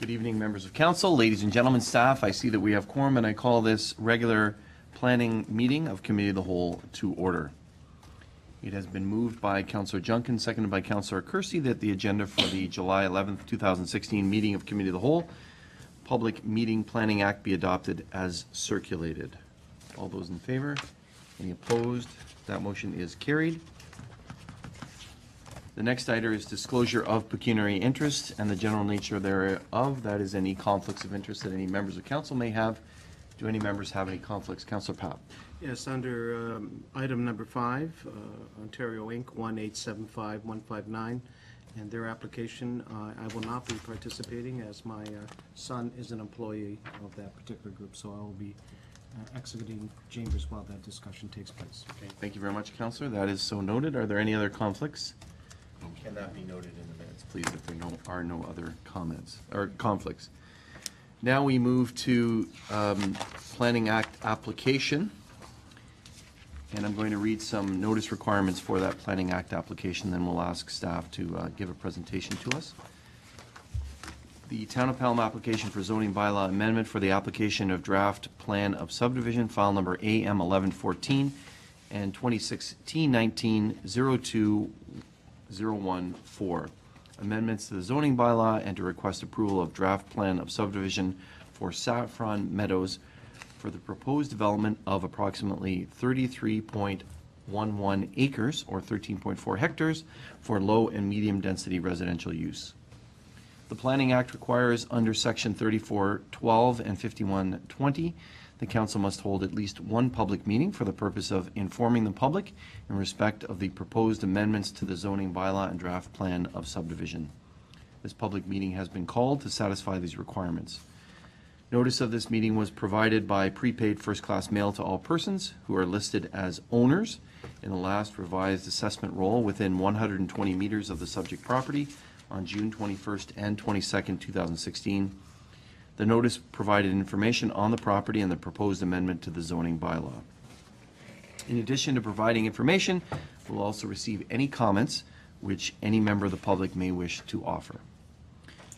Good evening, members of council, ladies and gentlemen, staff. I see that we have quorum, and I call this regular planning meeting of Committee of the Whole to order. It has been moved by Councillor Junkin, seconded by Councillor Kersey, that the agenda for the July 11th, 2016 meeting of Committee of the Whole, Public Meeting Planning Act, be adopted as circulated. All those in favor? Any opposed? That motion is carried. The next item is disclosure of pecuniary interest and the general nature thereof. That is any conflicts of interest that any members of council may have. Do any members have any conflicts? Councillor Papp. Yes, under item number 5, Ontario Inc. 1875159, and their application, I will not be participating as my son is an employee of that particular group, so I will be exiting chambers while that discussion takes place. Okay, thank you very much, Councillor. That is so noted. Are there any other conflicts? Can that be noted in the minutes, please, if there are no other comments or conflicts? Now we move to Planning Act application. And I'm going to read some notice requirements for that Planning Act application, then we'll ask staff to give a presentation to us. The Town of Pelham application for zoning bylaw amendment for the application of draft plan of subdivision, file number AM 1114 and 2016-19-02 014. Amendments to the zoning bylaw and to request approval of draft plan of subdivision for Saffron Meadows for the proposed development of approximately 33.11 acres or 13.4 hectares for low and medium density residential use. The Planning Act requires under section 3412 and 5120 the council must hold at least one public meeting for the purpose of informing the public in respect of the proposed amendments to the zoning bylaw and draft plan of subdivision. This public meeting has been called to satisfy these requirements. Notice of this meeting was provided by prepaid first-class mail to all persons who are listed as owners in the last revised assessment roll within 120 meters of the subject property on June 21st and 22nd, 2016. The notice provided information on the property and the proposed amendment to the zoning bylaw. In addition to providing information, we'll also receive any comments which any member of the public may wish to offer.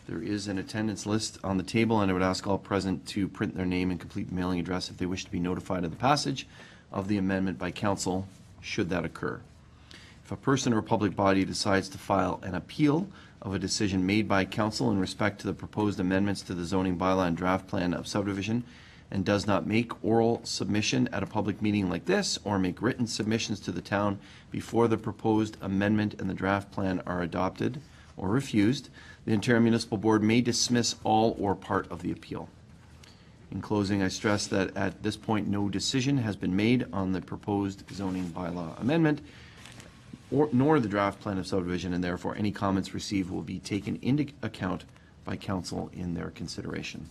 There is an attendance list on the table, and I would ask all present to print their name and complete mailing address if they wish to be notified of the passage of the amendment by council, should that occur. If a person or public body decides to file an appeal of a decision made by council in respect to the proposed amendments to the zoning bylaw and draft plan of subdivision and does not make oral submission at a public meeting like this or make written submissions to the town before the proposed amendment and the draft plan are adopted or refused, the Ontario Municipal Board may dismiss all or part of the appeal. In closing, I stress that at this point no decision has been made on the proposed zoning bylaw amendment nor the draft plan of subdivision, and therefore any comments received will be taken into account by council in their consideration.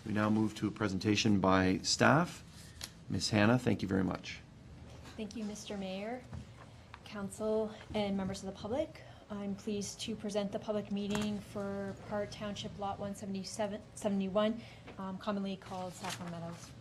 We now move to a presentation by staff. Ms. Hannah, thank you very much. Thank you, Mr. Mayor, council, and members of the public. I'm pleased to present the public meeting for Part Township Lot 171, commonly called Saffron Meadows.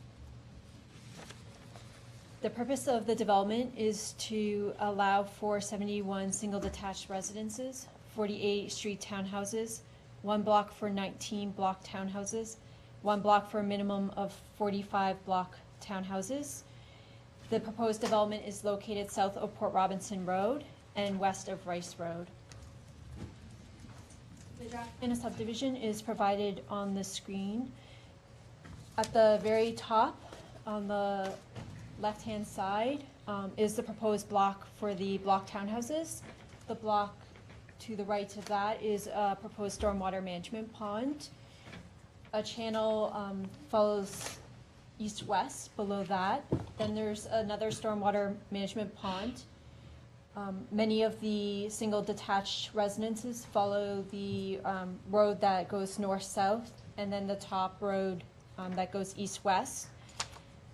The purpose of the development is to allow for 71 single detached residences, 48 street townhouses, 1 block for 19 block townhouses, 1 block for a minimum of 45 block townhouses. The proposed development is located south of Port Robinson Road and west of Rice Road. The draft plan of subdivision is provided on the screen. At the very top, on the left-hand side, is the proposed block for the block townhouses. The block to the right of that is a proposed stormwater management pond. A channel follows east-west below that. Then there's another stormwater management pond. Many of the single detached residences follow the road that goes north-south, and then the top road that goes east-west.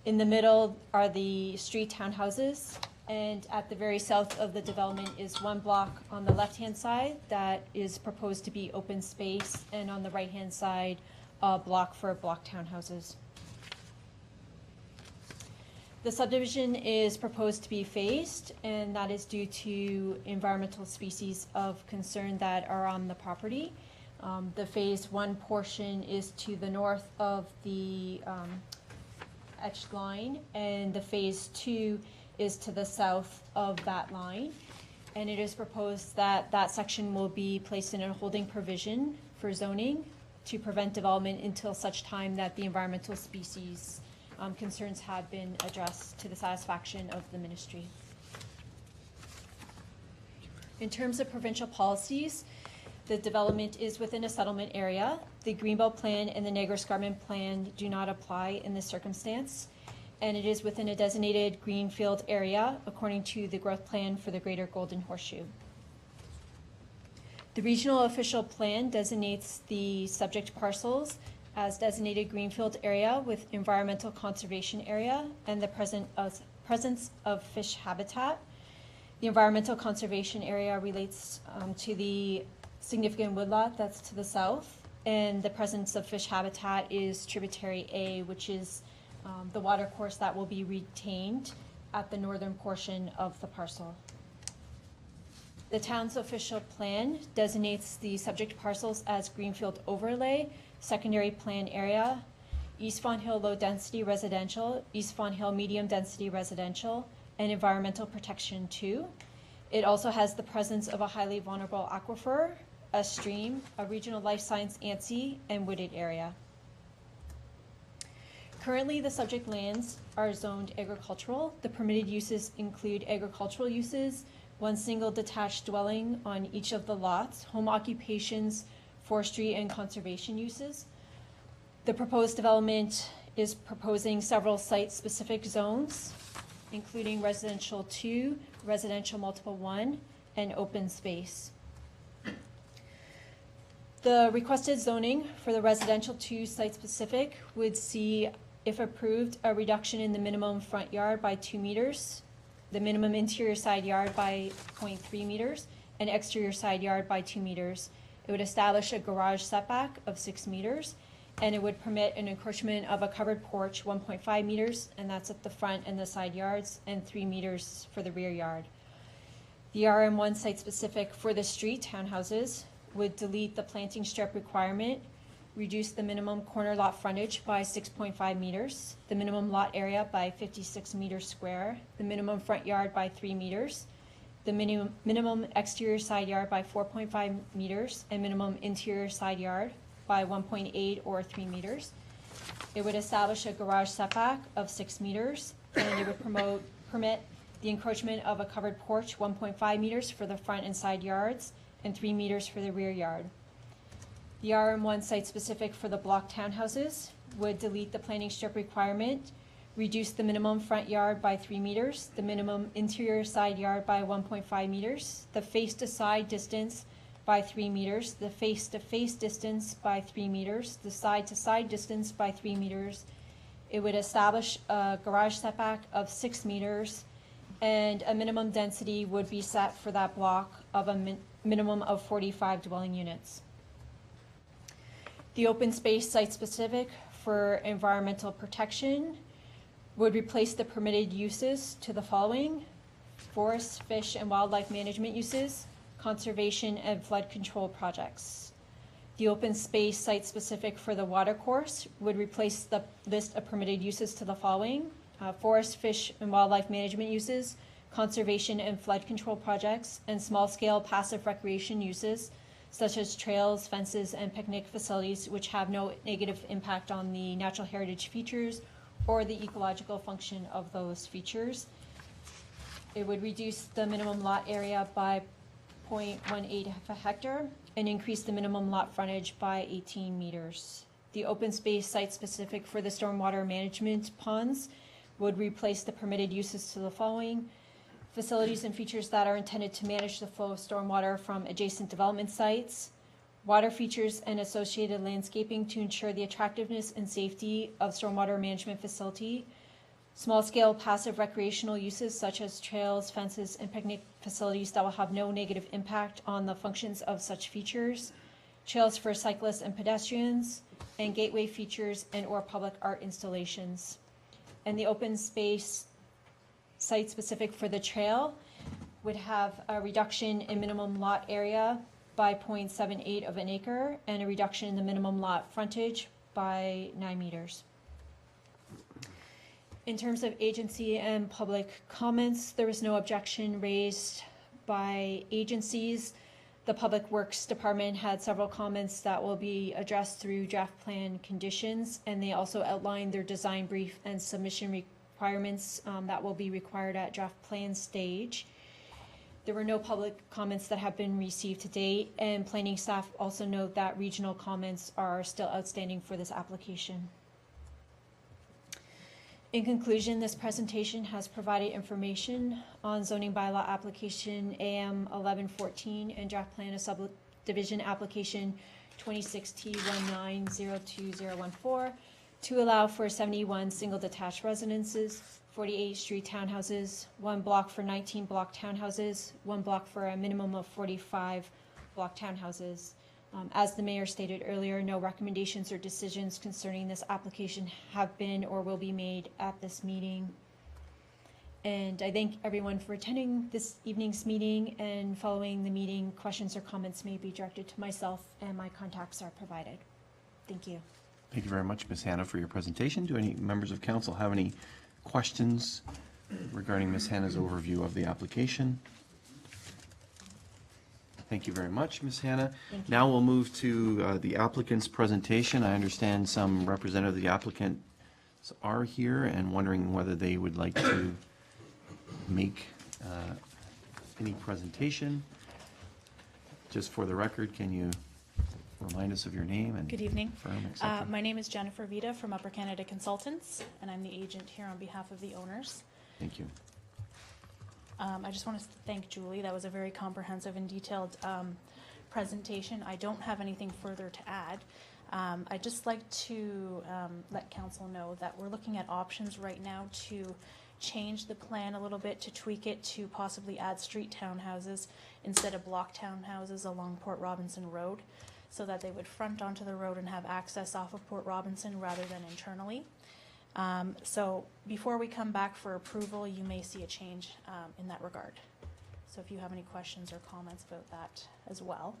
In the middle are the street townhouses, and at the very south of the development is 1 block on the left-hand side that is proposed to be open space, and on the right-hand side, a block for block townhouses. The subdivision is proposed to be phased, and that is due to environmental species of concern that are on the property. The Phase 1 portion is to the north of the etched line, and the Phase 2 is to the south of that line. And it is proposed that that section will be placed in a holding provision for zoning to prevent development until such time that the environmental species concerns have been addressed to the satisfaction of the ministry. In terms of provincial policies, the development is within a settlement area. The Greenbelt Plan and the Niagara Escarpment Plan do not apply in this circumstance, and it is within a designated greenfield area according to the growth plan for the Greater Golden Horseshoe. The regional official plan designates the subject parcels as designated greenfield area with environmental conservation area and the presence of fish habitat. The environmental conservation area relates to the significant woodlot that's to the south, and the presence of fish habitat is tributary A, which is the water course that will be retained at the northern portion of the parcel. The town's official plan designates the subject parcels as Greenfield Overlay, Secondary Plan Area, East Fawn Hill Low Density Residential, East Fawn Hill Medium Density Residential, and Environmental Protection 2. It also has the presence of a highly vulnerable aquifer, a stream, a regional life science ANSI, and wooded area. Currently, the subject lands are zoned agricultural. The permitted uses include agricultural uses, one single detached dwelling on each of the lots, home occupations, forestry, and conservation uses. The proposed development is proposing several site-specific zones, including residential 2, residential multiple 1, and open space. The requested zoning for the residential 2 site-specific would see, if approved, a reduction in the minimum front yard by 2 meters, the minimum interior side yard by 0.3 meters, and exterior side yard by 2 meters. It would establish a garage setback of 6 meters, and it would permit an encroachment of a covered porch 1.5 meters, and that's at the front and the side yards, and 3 meters for the rear yard. The RM1 site-specific for the street townhouses would delete the planting strip requirement, reduce the minimum corner lot frontage by 6.5 meters, the minimum lot area by 56 meters square, the minimum front yard by 3 meters, the minimum exterior side yard by 4.5 meters, and minimum interior side yard by 1.8 or 3 meters. It would establish a garage setback of 6 meters, and it would permit the encroachment of a covered porch 1.5 meters for the front and side yards, and 3 meters for the rear yard. The RM1 site-specific for the block townhouses would delete the planting strip requirement, reduce the minimum front yard by 3 meters, the minimum interior side yard by 1.5 meters, the face-to-side distance by 3 meters, the face-to-face distance by 3 meters, the side-to-side distance by 3 meters. It would establish a garage setback of 6 meters, and a minimum density would be set for that block of a minimum of 45 dwelling units. The open space site-specific for environmental protection would replace the permitted uses to the following: forest, fish, and wildlife management uses, conservation and flood control projects. The open space site-specific for the water course would replace the list of permitted uses to the following: forest, fish, and wildlife management uses, conservation and flood control projects, and small-scale passive recreation uses, such as trails, fences, and picnic facilities, which have no negative impact on the natural heritage features or the ecological function of those features. It would reduce the minimum lot area by 0.18 of a hectare and increase the minimum lot frontage by 18 meters. The open space site-specific for the stormwater management ponds would replace the permitted uses to the following: facilities and features that are intended to manage the flow of stormwater from adjacent development sites, water features and associated landscaping to ensure the attractiveness and safety of stormwater management facility, small-scale passive recreational uses such as trails, fences, and picnic facilities that will have no negative impact on the functions of such features, trails for cyclists and pedestrians, and gateway features and or public art installations. And the open space site-specific for the trail would have a reduction in minimum lot area by 0.78 of an acre, and a reduction in the minimum lot frontage by 9 meters. In terms of agency and public comments, there was no objection raised by agencies. The Public Works Department had several comments that will be addressed through draft plan conditions, and they also outlined their design brief and submission requirements that will be required at draft plan stage. There were no public comments that have been received to date, and planning staff also note that regional comments are still outstanding for this application. In conclusion, this presentation has provided information on zoning bylaw application AM 1114 and draft plan of subdivision application 26T1902014 to allow for 71 single detached residences, 48 street townhouses, 1 block for 19 block townhouses, 1 block for a minimum of 45 block townhouses. As the mayor stated earlier, no recommendations or decisions concerning this application have been or will be made at this meeting. And I thank everyone for attending this evening's meeting, and following the meeting, questions or comments may be directed to myself, and my contacts are provided. Thank you. Thank you very much, Ms. Hannah, for your presentation. Do any members of council have any questions regarding Ms. Hannah's overview of the application? Thank you very much, Ms. Hannah. Thank you. Now we'll move to the applicant's presentation. I understand some representative of the applicants are here and wondering whether they would like to make any presentation. Just for the record, can you remind us of your name and Good evening. firm, et cetera? My name is Jennifer Vita from Upper Canada Consultants, and I'm the agent here on behalf of the owners. Thank you. I just want to thank Julie. That was a very comprehensive and detailed presentation. I don't have anything further to add. I'd just like to let council know that we're looking at options right now to change the plan a little bit, to tweak it, to possibly add street townhouses instead of block townhouses along Port Robinson Road, so that they would front onto the road and have access off of Port Robinson rather than internally. So before we come back for approval, you may see a change in that regard. So if you have any questions or comments about that as well.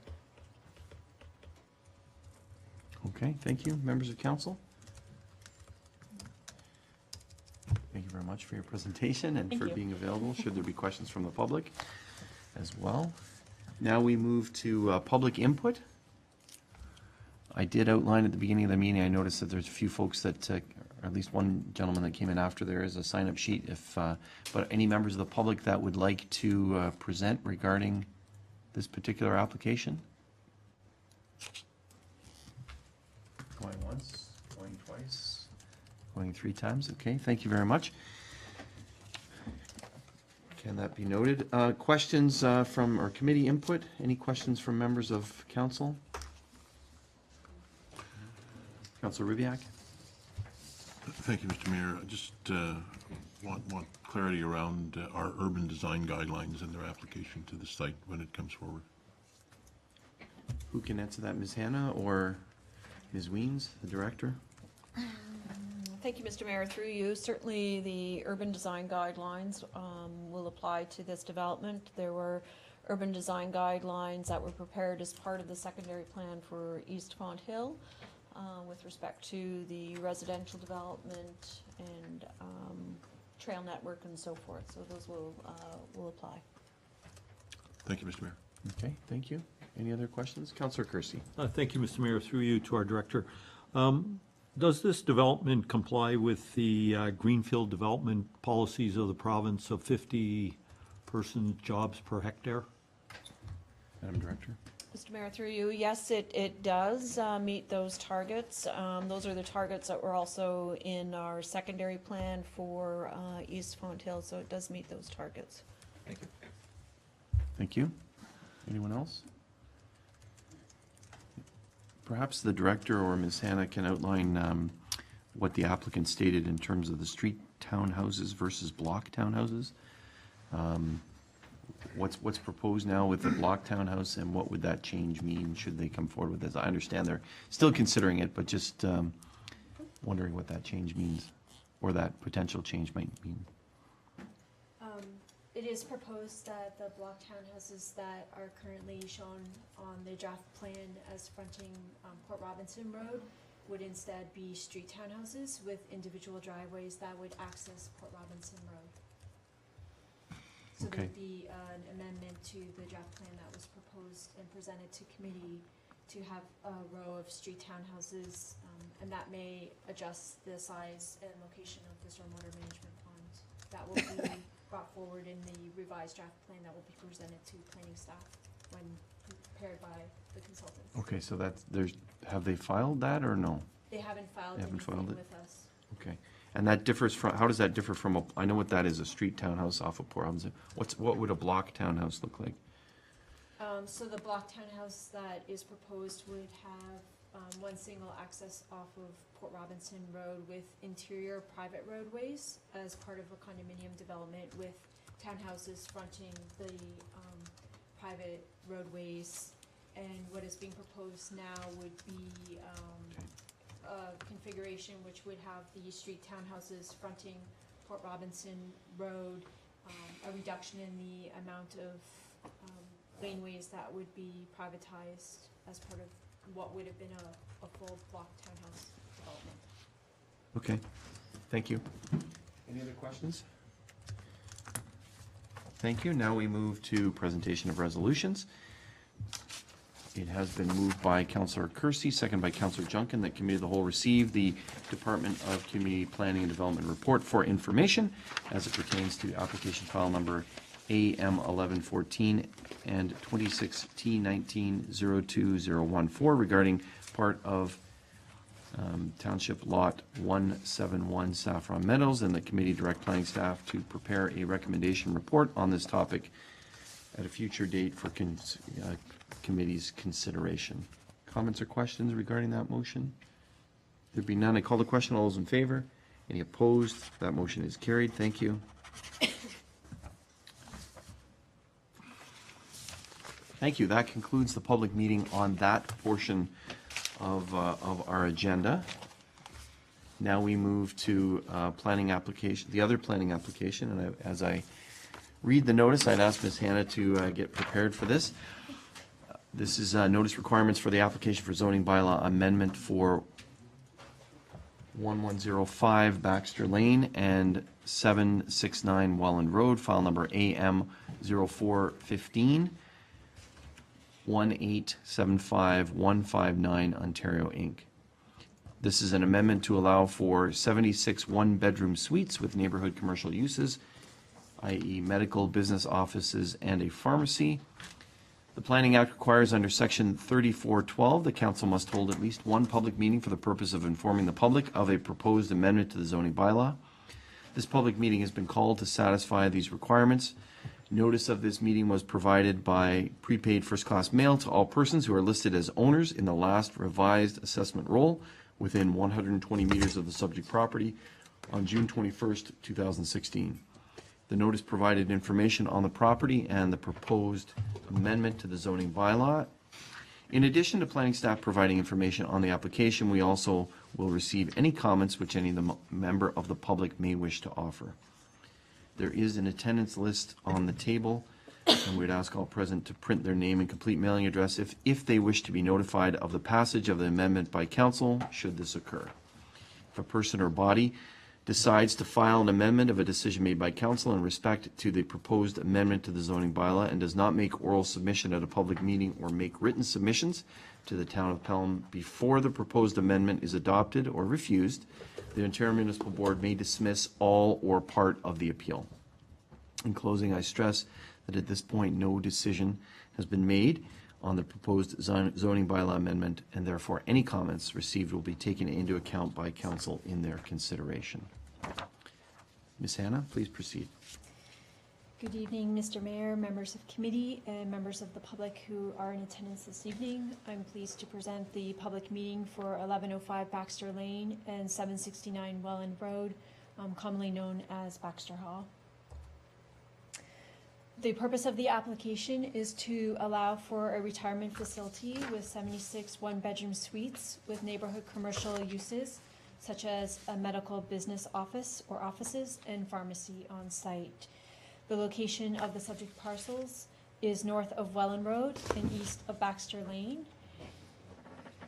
Okay, thank you. Members of council? Thank you very much for your presentation and Thank for you. being available, should there be questions from the public as well. Now we move to public input. I did outline at the beginning of the meeting, I noticed that there's a few folks that, or at least one gentleman that came in after there is a sign-up sheet. But any members of the public that would like to present regarding this particular application? Going once, going twice, going 3 times. Okay, thank you very much. Can that be noted? Questions from, or committee input? Any questions from members of council? Councilor Rybak? Thank you, Mr. Mayor. I just want clarity around our urban design guidelines and their application to the site when it comes forward. Who can answer that, Ms. Hannah or Ms. Weens, the director? Thank you, Mr. Mayor. Through you, certainly the urban design guidelines will apply to this development. There were urban design guidelines that were prepared as part of the secondary plan for East Font Hill with respect to the residential development and trail network and so forth. So those will apply. Thank you, Mr. Mayor. Okay, thank you. Any other questions? Councilor Kersey? Thank you, Mr. Mayor. Through you to our director. Does this development comply with the greenfield development policies of the province of 50-person jobs per hectare? Madam Director? Mr. Mayor, through you, yes, it does meet those targets. Those are the targets that were also in our secondary plan for East Font Hill, so it does meet those targets. Thank you. Thank you. Anyone else? Perhaps the director or Ms. Hannah can outline what the applicant stated in terms of the street townhouses versus block townhouses. What's proposed now with the block townhouse, and what would that change mean should they come forward with this? I understand they're still considering it, but just wondering what that change means, or that potential change might mean. It is proposed that the block townhouses that are currently shown on the draft plan as fronting Port Robinson Road would instead be street townhouses with individual driveways that would access Port Robinson Road. So Okay. there'd be an amendment to the draft plan that was proposed and presented to committee to have a row of street townhouses, and that may adjust the size and location of the stormwater management pond. That will be brought forward in the revised draft plan that will be presented to planning staff when prepared by the consultants. Okay, so have they filed that or no? They haven't filed They haven't anything filed it? with us. Okay. And that differs from, how does that differ from, I know what that is, a street townhouse off of Port Robinson. What would a block townhouse look like? So the block townhouse that is proposed would have one single access off of Port Robinson Road with interior private roadways as part of a condominium development with townhouses fronting the private roadways. And what is being proposed now would be a configuration which would have the street townhouses fronting Port Robinson Road, a reduction in the amount of laneways that would be privatized as part of what would have been a full block townhouse development. Okay, thank you. Any other questions? Thank you. Now we move to presentation of resolutions. It has been moved by Councillor Kersey, second by Councillor Junkin, that Committee of the Whole receive the Department of Community Planning and Development report for information as it pertains to application file number AM 1114 and 26T19-02014 regarding part of Township Lot 171 Saffron Meadows, and the committee direct planning staff to prepare a recommendation report on this topic at a future date for committee's consideration. Comments or questions regarding that motion? There be none, I call the question. All those in favor? Any opposed? That motion is carried. Thank you. Thank you. That concludes the public meeting on that portion of our agenda. Now we move to planning application, the other planning application, and as I read the notice, I'd ask Ms. Hannah to get prepared for this. This is notice requirements for the application for zoning bylaw amendment for 1105 Baxter Lane and 769 Welland Road, file number AM 0415. 1875159 Ontario, Inc. This is an amendment to allow for 76 one-bedroom suites with neighborhood commercial uses, i.e. medical, business offices, and a pharmacy. The Planning Act requires under Section 3412, the council must hold at least one public meeting for the purpose of informing the public of a proposed amendment to the zoning bylaw. This public meeting has been called to satisfy these requirements. Notice of this meeting was provided by prepaid first-class mail to all persons who are listed as owners in the last revised assessment roll within 120 meters of the subject property on June 21st, 2016. The notice provided information on the property and the proposed amendment to the zoning bylaw. In addition to planning staff providing information on the application, we also will receive any comments which any member of the public may wish to offer. There is an attendance list on the table, and we'd ask all present to print their name and complete mailing address if they wish to be notified of the passage of the amendment by council, should this occur. If a person or body decides to file an amendment of a decision made by council in respect to the proposed amendment to the zoning bylaw and does not make oral submission at a public meeting or make written submissions to the town of Pelham before the proposed amendment is adopted or refused, the Ontario Municipal Board may dismiss all or part of the appeal. In closing, I stress that at this point, no decision has been made on the proposed zoning bylaw amendment, and therefore any comments received will be taken into account by council in their consideration. Ms. Hannah, please proceed. Good evening, Mr. Mayor, members of committee, and members of the public who are in attendance this evening. I'm pleased to present the public meeting for 1105 Baxter Lane and 769 Welland Road, commonly known as Baxter Hall. The purpose of the application is to allow for a retirement facility with 76 one-bedroom suites with neighborhood commercial uses, such as a medical business office or offices and pharmacy on site. The location of the subject parcels is north of Welland Road and east of Baxter Lane.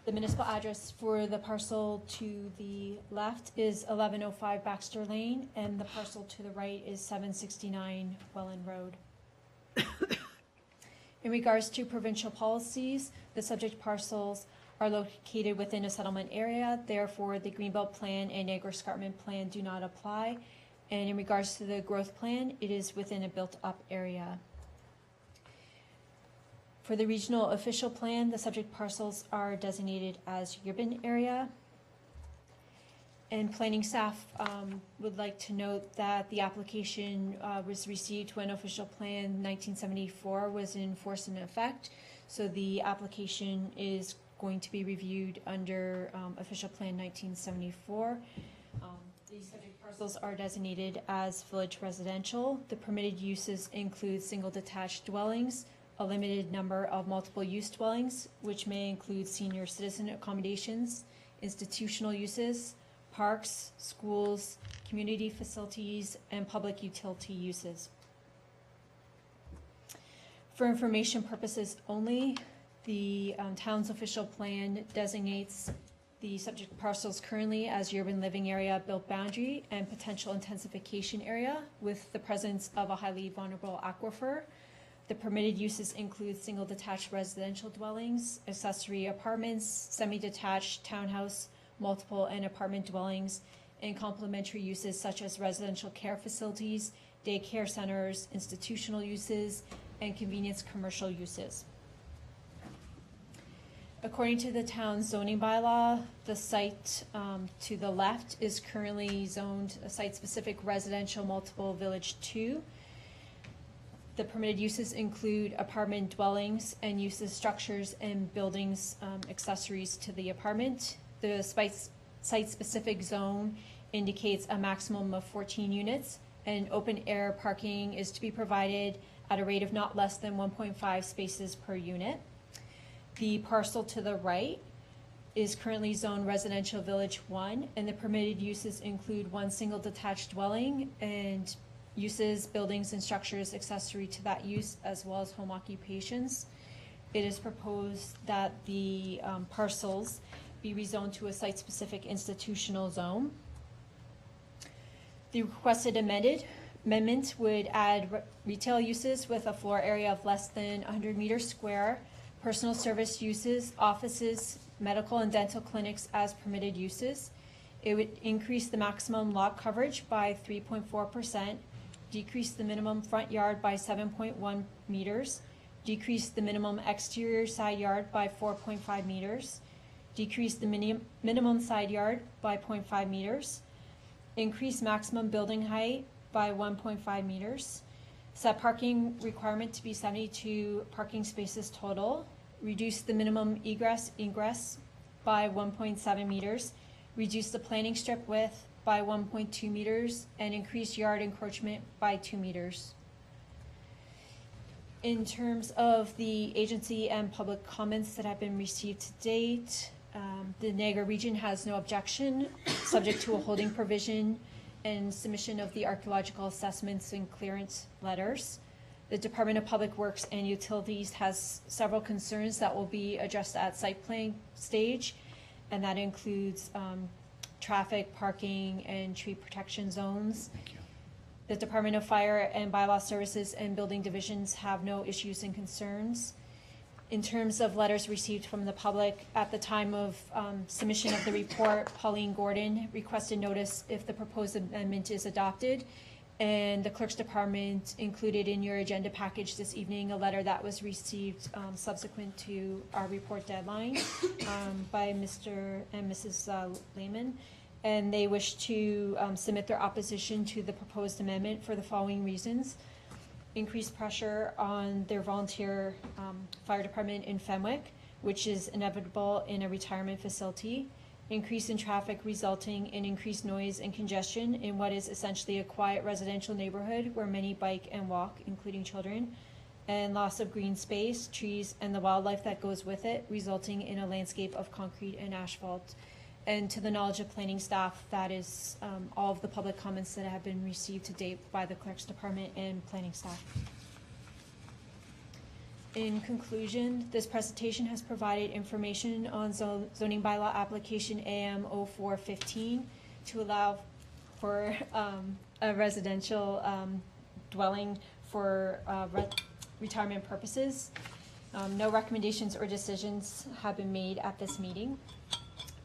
The municipal address for the parcel to the left is 1105 Baxter Lane, and the parcel to the right is 769 Welland Road. In regards to provincial policies, the subject parcels are located within a settlement area, therefore the Greenbelt Plan and Niagara Escarpment Plan do not apply. And in regards to the growth plan, it is within a built-up area. For the regional official plan, the subject parcels are designated as urban area. And planning staff would like to note that the application was received when official plan 1974 was in force and effect. So the application is going to be reviewed under official plan 1974. These subject parcels are designated as village residential. The permitted uses include single detached dwellings, a limited number of multiple use dwellings, which may include senior citizen accommodations, institutional uses, parks, schools, community facilities, and public utility uses. For information purposes only, the town's official plan designates the subject parcels currently as urban living area, built boundary, and potential intensification area with the presence of a highly vulnerable aquifer. The permitted uses include single detached residential dwellings, accessory apartments, semi-detached townhouse, multiple and apartment dwellings, and complementary uses such as residential care facilities, daycare centers, institutional uses, and convenience commercial uses. According to the town's zoning bylaw, the site to the left is currently zoned a site-specific residential multiple village 2. The permitted uses include apartment dwellings and uses structures and buildings accessories to the apartment. The site-specific zone indicates a maximum of 14 units, and open-air parking is to be provided at a rate of not less than 1.5 spaces per unit. The parcel to the right is currently zoned residential village 1, and the permitted uses include one single detached dwelling and uses, buildings, and structures accessory to that use, as well as home occupations. It is proposed that the parcels be rezoned to a site-specific institutional zone. The requested amendment would add retail uses with a floor area of less than 100 meters square, personal service uses, offices, medical and dental clinics as permitted uses. It would increase the maximum lot coverage by 3.4%, decrease the minimum front yard by 7.1 meters, decrease the minimum exterior side yard by 4.5 meters, decrease the minimum side yard by 0.5 meters, increase maximum building height by 1.5 meters, set parking requirement to be 72 parking spaces total, reduce the minimum egress by 1.7 meters, reduce the planting strip width by 1.2 meters, and increase yard encroachment by 2 meters. In terms of the agency and public comments that have been received to date, the Niagara region has no objection, subject to a holding provision and submission of the archaeological assessments and clearance letters. The Department of Public Works and Utilities has several concerns that will be addressed at site plan stage, and that includes traffic, parking, and tree protection zones. Thank you. The Department of Fire and Bylaw Services and Building Divisions have no issues and concerns. In terms of letters received from the public, at the time of submission of the report, Pauline Gordon requested notice if the proposed amendment is adopted. And the Clerk's Department included in your agenda package this evening a letter that was received subsequent to our report deadline by Mr. and Mrs. Lehman. And they wish to submit their opposition to the proposed amendment for the following reasons: increased pressure on their volunteer fire department in Fenwick, which is inevitable in a retirement facility; increase in traffic resulting in increased noise and congestion in what is essentially a quiet residential neighborhood where many bike and walk, including children; and loss of green space, trees, and the wildlife that goes with it, resulting in a landscape of concrete and asphalt. and to the knowledge of planning staff, that is all of the public comments that have been received to date by the clerk's department and planning staff. In conclusion, this presentation has provided information on zoning bylaw application AM 0415 to allow for a residential dwelling for retirement purposes. No recommendations or decisions have been made at this meeting.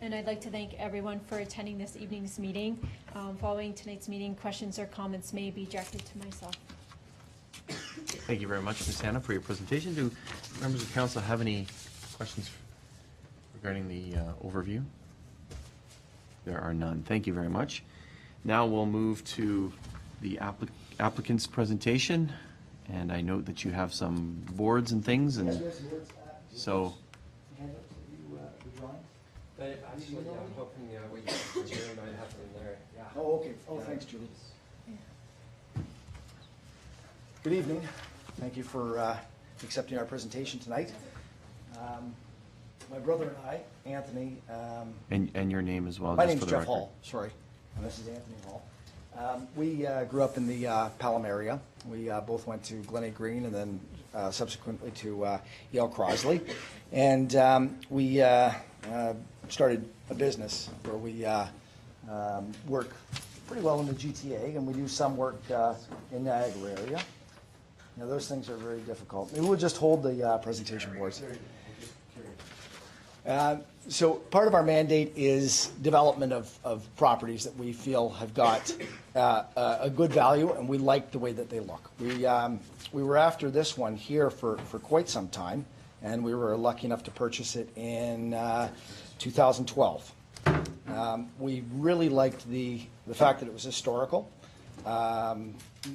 And I'd like to thank everyone for attending this evening's meeting. Following tonight's meeting, questions or comments may be directed to myself. Thank you very much, Ms. Hannah, for your presentation. Do members of council have any questions regarding the overview? There are none. Thank you very much. Now we'll move to the applicant's presentation. And I note that you have some boards and things, and so. Actually, yeah, I'm hoping what you Julie might have them there. Yeah. Oh, okay. Oh, thanks, Julie. Good evening. Thank you for accepting our presentation tonight. My brother and I, Anthony. And your name as well. My just name's for the Jeff record. Hall, sorry. And this is Anthony Hall. We grew up in the Pelham area. We both went to Glen A. Green and then subsequently to Yale Crosley. And we started a business where we work pretty well in the GTA, and we do some work in the Niagara area. You know, those things are very difficult. Maybe we'll just hold the presentation boards. So part of our mandate is development of properties that we feel have got a good value, and we like the way that they look. We were after this one here for quite some time, and we were lucky enough to purchase it in 2012. We really liked the fact that it was historical.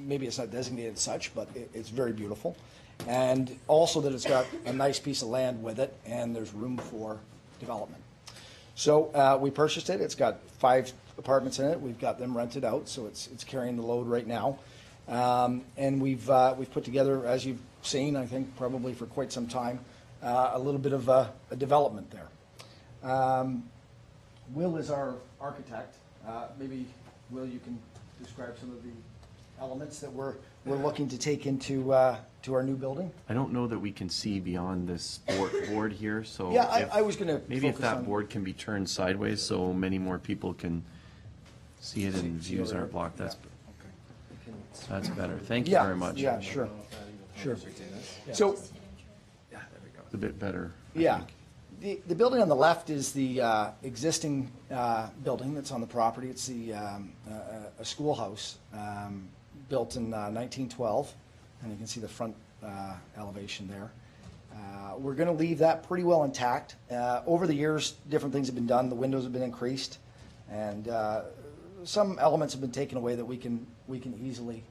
Maybe it's not designated as such, but it's very beautiful. And also that it's got a nice piece of land with it, and there's room for development. So we purchased it. It's got 5 apartments in it. We've got them rented out, so it's carrying the load right now. And we've put together, as you've seen, I think probably for quite some time, a little bit of a development there. Will is our architect. Maybe, Will, you can describe some of the elements that we're looking to take into to our new building. I don't know that we can see beyond this board here, so. Yeah, if- I was going to Maybe if focus that on- board can be turned sideways so many more people can see it and use our block, that's better. Thank you Yeah, very much. yeah, sure, sure. So, It's a bit better. I yeah, think. the building on the left is the existing building that's on the property. It's a schoolhouse built in 1912, and you can see the front elevation there. We're going to leave that pretty well intact. Over the years, different things have been done. The windows have been increased, and some elements have been taken away that we can easily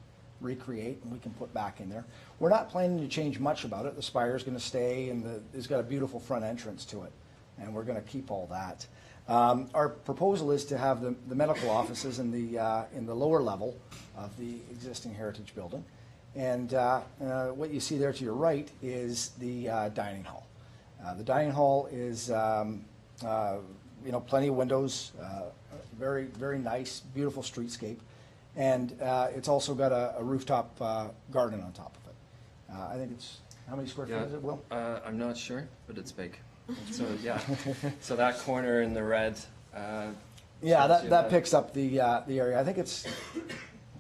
recreate and we can put back in there. We're not planning to change much about it. The spire's going to stay, and it's got a beautiful front entrance to it, and we're going to keep all that. Our proposal is to have the medical offices in the lower level of the existing heritage building. And what you see there to your right is the dining hall. The dining hall is, plenty of windows, very, very nice, beautiful streetscape. And it's also got a rooftop garden on top of it. I think it's, how many square feet is it, Will? I'm not sure, but it's big. So, yeah. So that corner in the red. Yeah, shows you that picks up the area. I think it's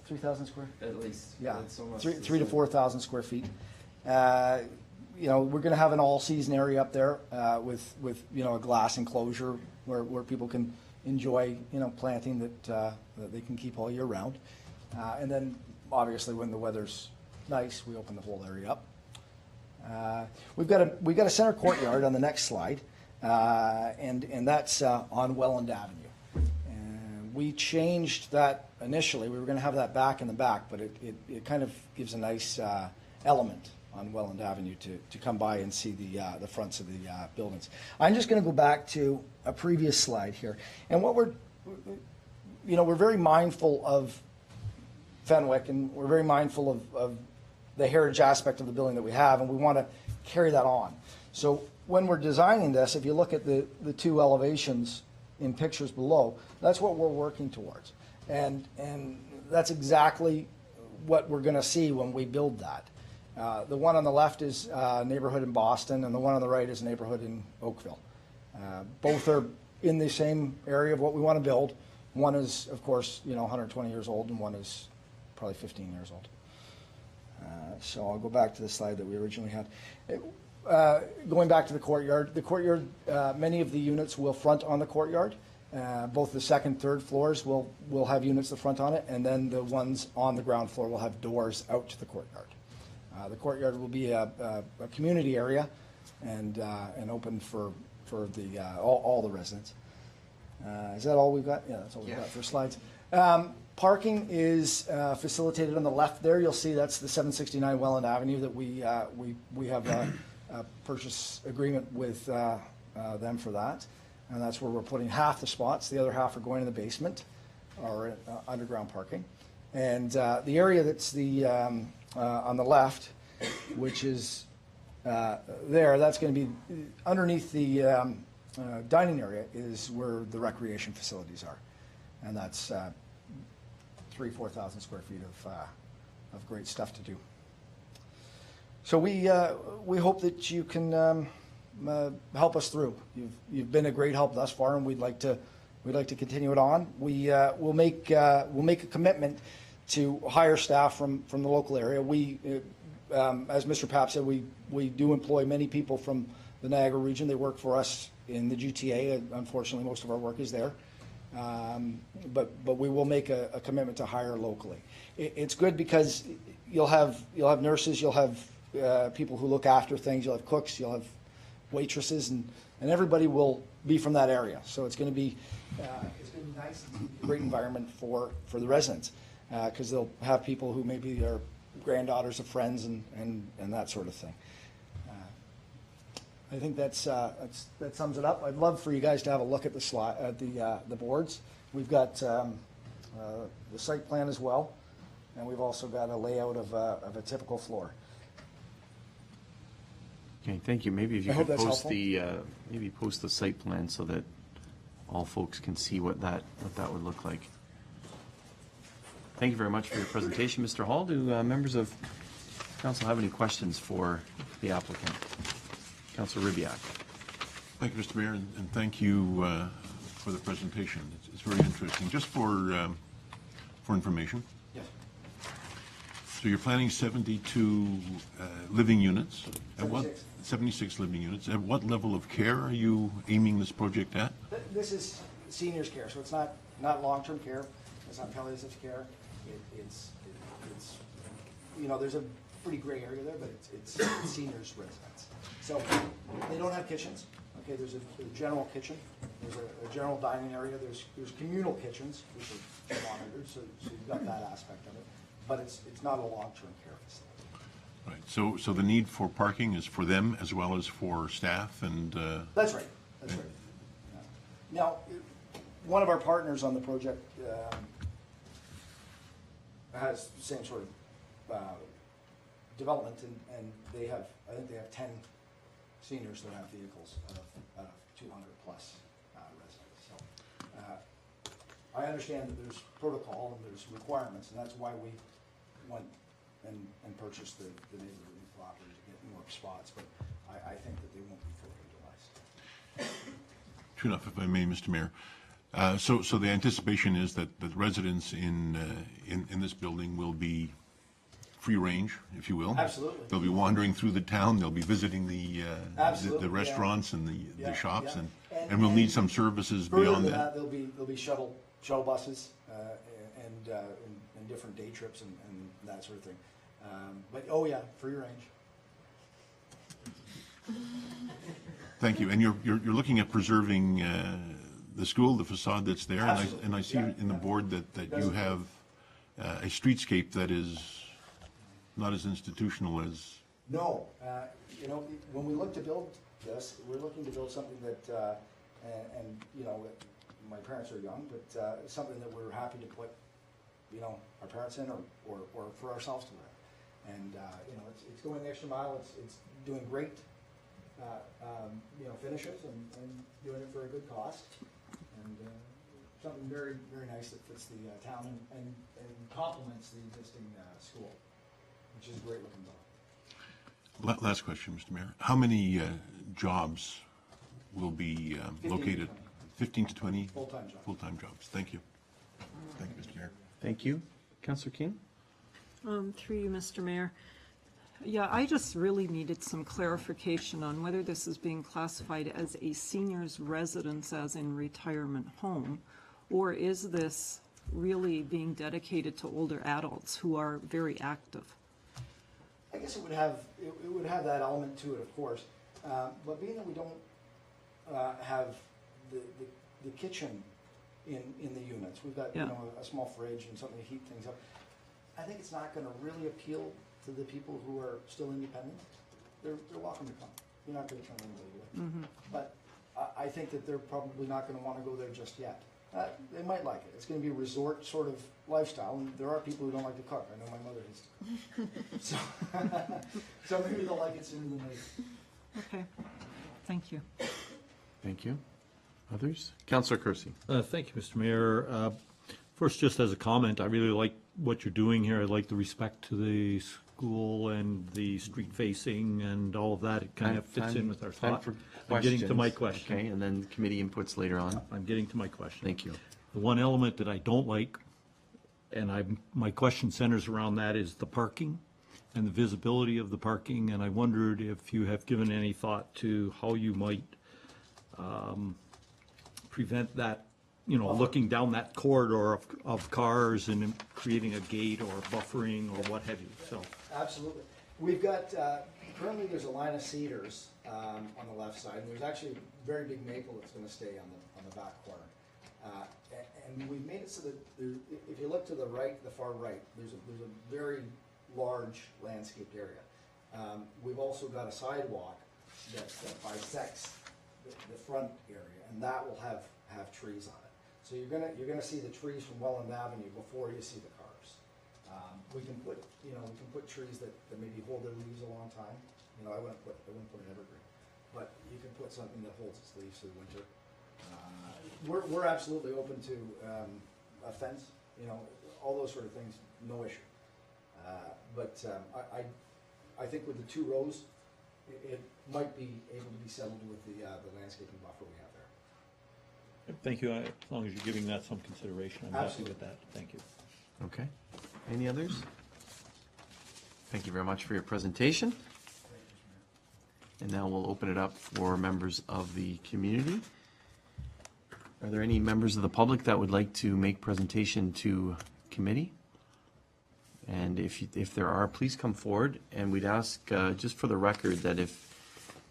3,000 square? At least. Yeah, It's almost 3 to 4,000 square feet. We're going to have an all-season area up there with a glass enclosure where people can enjoy planting that they can keep all year round. And then obviously when the weather's nice, we open the whole area up. We've got a center courtyard on the next slide, and that's on Welland Avenue. And we changed that initially. We were going to have that back in the back, but it kind of gives a nice element on Welland Avenue to come by and see the fronts of the buildings. I'm just going to go back to a previous slide here, and what we're very mindful of Fenwick, and we're very mindful of the heritage aspect of the building that we have, and we want to carry that on. So when we're designing this, if you look at the 2 elevations in pictures below, that's what we're working towards. And that's exactly what we're going to see when we build that. The one on the left is a neighborhood in Boston, and the one on the right is a neighborhood in Oakville. Both are in the same area of what we want to build. One is, of course, 120 years old, and one is probably 15 years old. So I'll go back to the slide that we originally had. Going back to the courtyard, many of the units will front on the courtyard. Both the second, third floors will have units that front on it, and then the ones on the ground floor will have doors out to the courtyard. The courtyard will be a community area and open for all the residents. Is that all we've got? Yeah, that's all we've got for slides. Parking is facilitated on the left there. You'll see that's the 769 Welland Avenue that we have a purchase agreement with them for that. And that's where we're putting half the spots. The other half are going in the basement or underground parking. And the area that's on the left, which is there, that's going to be underneath the dining area is where the recreation facilities are. And that's 4,000 square feet of great stuff to do. So we hope that you can help us through. You've been a great help thus far, and we'd like to continue it on. We'll make a commitment to hire staff from the local area. As Mr. Papp said, we do employ many people from the Niagara region. They work for us in the GTA. Unfortunately, most of our work is there. But we will make a commitment to hire locally. It's good because you'll have nurses, you'll have people who look after things, you'll have cooks, you'll have waitresses, and everybody will be from that area. So it's going to be nice, a great environment for the residents because they'll have people who maybe are granddaughters of friends and that sort of thing. I think that sums it up. I'd love for you guys to have a look at the boards. We've got the site plan as well, and we've also got a layout of a typical floor. Okay, thank you. Maybe if you I hope could that's post the site plan so that all folks can see what that would look like. Thank you very much for your presentation, Mr. Hall. Do members of council have any questions for the applicant? Councilor Ribbiak. Thank you, Mr. Mayor, and thank you for the presentation. It's very interesting. Just for information. Yes. So you're planning 72 living units? 76. 76 living units. At what level of care are you aiming this project at? This is seniors care, so it's not long-term care. It's not palliative care. It's there's a pretty gray area there, but it's seniors residence. So they don't have kitchens. Okay, there's a general kitchen. There's a general dining area. There's communal kitchens, which are monitored, so you've got that aspect of it. But it's not a long-term care facility. Right. So the need for parking is for them as well as for staff and. That's right. That's right. Yeah. Now, one of our partners on the project has the same sort of development, and I think they have 10 seniors that have vehicles out of 200 plus residents. So I understand that there's protocol and there's requirements, and that's why we went and purchased the neighborhood property to get more spots, but I think that they won't be fully utilized. True enough, if I may, Mr. Mayor. So the anticipation is that the residents in this building will be free range, if you will. Absolutely. They'll be wandering through the town. They'll be visiting the restaurants and the shops, yeah. and we'll need some services Further beyond than that. there'll be shuttle buses and different day trips and that sort of thing. But oh yeah, free range. Thank you. And you're looking at preserving the school, the facade that's there, and I see in the board that you have a streetscape that is not as institutional as. No, when we look to build this, we're looking to build something that, my parents are young, but something that we're happy to put, our parents in or for ourselves to live. And, it's going the extra mile. It's doing great, finishes and doing it for a good cost. and something very, very nice that fits the town and complements the existing school, which is a great looking building. Last question, Mr. Mayor. How many jobs will be 15 to located? 20. 15 to 20? Full-time jobs. Full-time jobs. Thank you. Thank you, Mr. Mayor. Thank you. Councillor King? Through you, Mr. Mayor. Yeah, I just really needed some clarification on whether this is being classified as a senior's residence, as in retirement home, or is this really being dedicated to older adults who are very active? I guess it would have that element to it, of course, but being that we don't have the kitchen in the units, we've got, Yeah. you know, a small fridge and something to heat things up. I think it's not gonna really appeal to the people who are still independent. They're welcome to come. You're not gonna turn anybody away. But I think that they're probably not gonna wanna go there just yet. They might like it. It's gonna be a resort sort of lifestyle, and there are people who don't like to cook. I know my mother used to. So maybe they'll like it sooner than later. Okay, thank you. Thank you. Others? Councillor Kersey? Thank you, Mr. Mayor. First, just as a comment, I really like what you're doing here. I like the respect to the school and the street facing and all of that. It kind of fits in with our Time thought. for I'm getting to my questions. question. Okay, and then committee inputs later on. I'm getting to my question. Thank you. The one element that I don't like, and my question centers around that, is the parking and the visibility of the parking. And I wondered if you have given any thought to how you might prevent that, you know, looking down that corridor of cars and creating a gate or buffering or what have you, so. Absolutely. We've got, currently there's a line of cedars on the left side, and there's actually a very big maple that's gonna stay on the back corner. And we've made it so that if you look to the right, the far right, there's a very large landscaped area. We've also got a sidewalk that bisects the front area, and that will have trees on it. So you're gonna see the trees from Welland Avenue before you see the cars. We can put trees that maybe hold their leaves a long time. You know, I wouldn't put an evergreen, but you can put something that holds its leaves through winter. We're absolutely open to a fence, you know, all those sort of things, no issue. But I think with the 2 rows, it might be able to be settled with the landscaping buffer we have there. Thank you. As long as you're giving that some consideration, I'm happy Absolutely. with that. Thank you. Okay. Any others? Thank you very much for your presentation. And now we'll open it up for members of the community. Are there any members of the public that would like to make presentation to committee? And if there are, please come forward, and we'd ask, just for the record, that if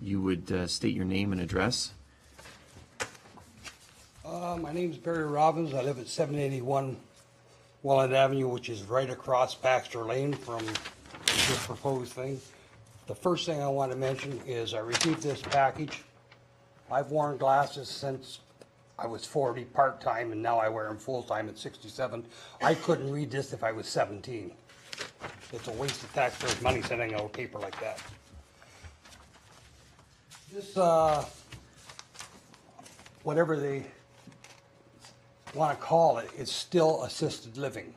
you would state your name and address. My name's Barry Robbins. I live at 781 Welland Avenue, which is right across Baxter Lane from this proposed thing. The first thing I want to mention is I received this package. I've worn glasses since I was 40 part-time, and now I wear them full-time at 67. I couldn't read this if I was 17. It's a waste of taxpayers' money sending out paper like that. This, whatever they want to call it, it's still assisted living.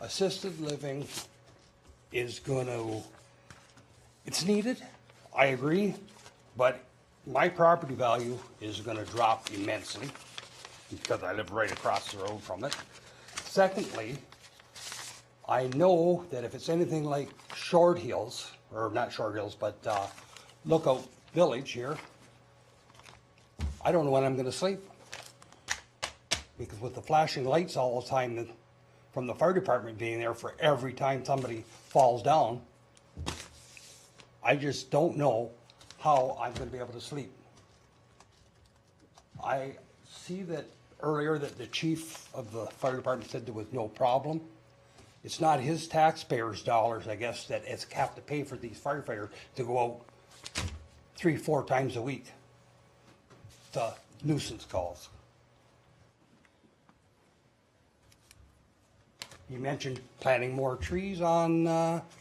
Assisted living is going to, it's needed, I agree, but my property value is going to drop immensely because I live right across the road from it. Secondly, I know that if it's anything like Short Hills, or not Short Hills, but Lookout Village here, I don't know when I'm going to sleep. Because with the flashing lights all the time from the fire department being there for every time somebody falls down, I just don't know how I'm going to be able to sleep. I see that earlier that the chief of the fire department said there was no problem. It's not his taxpayers' dollars, I guess, that it's have to pay for these firefighters to go out 3-4 times a week. The nuisance calls. You mentioned planting more trees on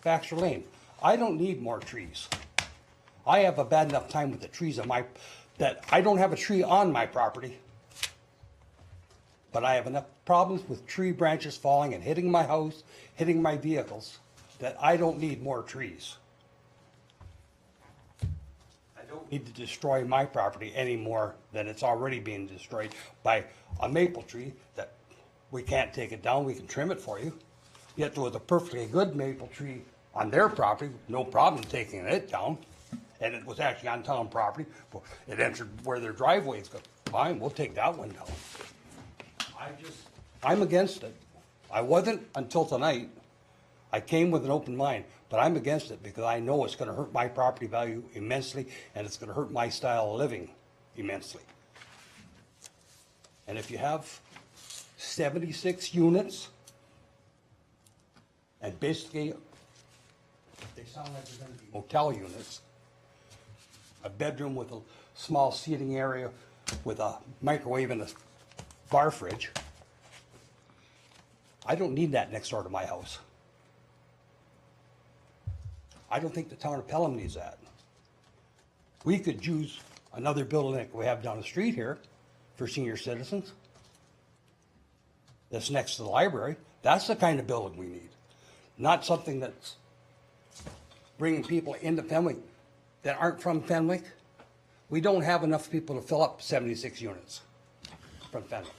Baxter Lane. I don't need more trees. I have a bad enough time with the trees on that I don't have a tree on my property, But I have enough problems with tree branches falling and hitting my house, hitting my vehicles, that I don't need more trees. I don't need to destroy my property any more than it's already being destroyed by a maple tree that we can't take it down, we can trim it for you. Yet there was a perfectly good maple tree on their property, no problem taking it down. And it was actually on town property, it entered where their driveway is going. Fine, we'll take that one down. I'm against it. I wasn't until tonight. I came with an open mind, but I'm against it because I know it's gonna hurt my property value immensely, and it's gonna hurt my style of living immensely. And if you have 76 units, and basically, they sound like they're gonna be motel units, a bedroom with a small seating area with a microwave and a bar fridge. I don't need that next door to my house. I don't think the town of Pelham needs that. We could use another building like we have down the street here for senior citizens. That's next to the library. That's the kind of building we need. Not something that's bringing people into Fenwick that aren't from Fenwick. We don't have enough people to fill up 76 units from Fenwick.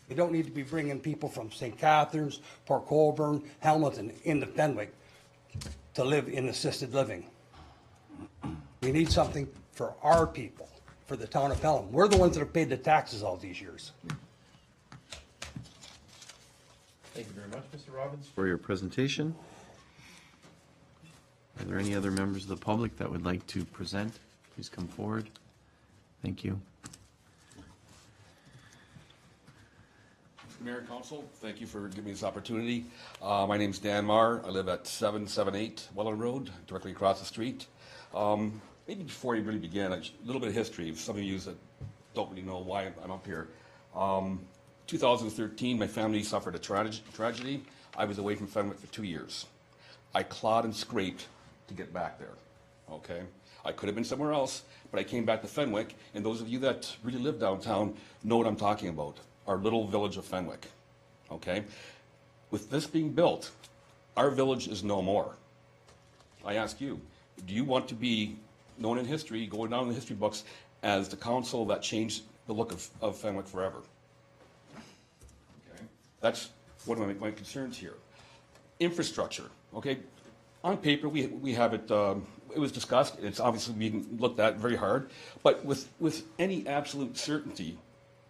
We don't need to be bringing people from St. Catharines, Port Colborne, Hamilton into Fenwick to live in assisted living. We need something for our people, for the town of Pelham. We're the ones that have paid the taxes all these years. Thank you very much, Mr. Robbins, for your presentation. Are there any other members of the public that would like to present? Please come forward. Thank you. Mayor and Council, thank you for giving me this opportunity. My name's Dan Marr. I live at 778 Welland Road, directly across the street. Maybe before you really begin, a little bit of history. Some of you that don't really know why I'm up here. 2013, my family suffered a tragedy. I was away from Fenwick for 2 years. I clawed and scraped to get back there, okay? I could have been somewhere else, but I came back to Fenwick, and those of you that really live downtown know what I'm talking about. Our little village of Fenwick, okay? With this being built, our village is no more. I ask you, do you want to be known in history, going down in the history books, as the council that changed the look of Fenwick forever? Okay, that's one of my concerns here. Infrastructure, okay? On paper, we have it, it was discussed, it's obviously being looked at very hard, but with any absolute certainty,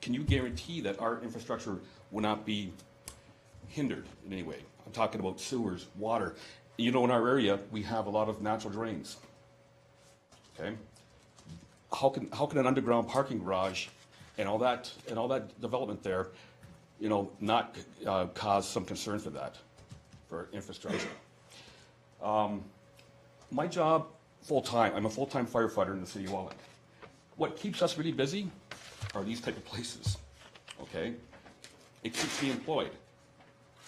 can you guarantee that our infrastructure will not be hindered in any way? I'm talking about sewers, water. You know, in our area, we have a lot of natural drains. Okay? How can an underground parking garage and all that development there, you know, not cause some concern for that, for infrastructure? My job, full-time, I'm a full-time firefighter in the city of Welland. What keeps us really busy are these type of places, okay? It keeps me employed.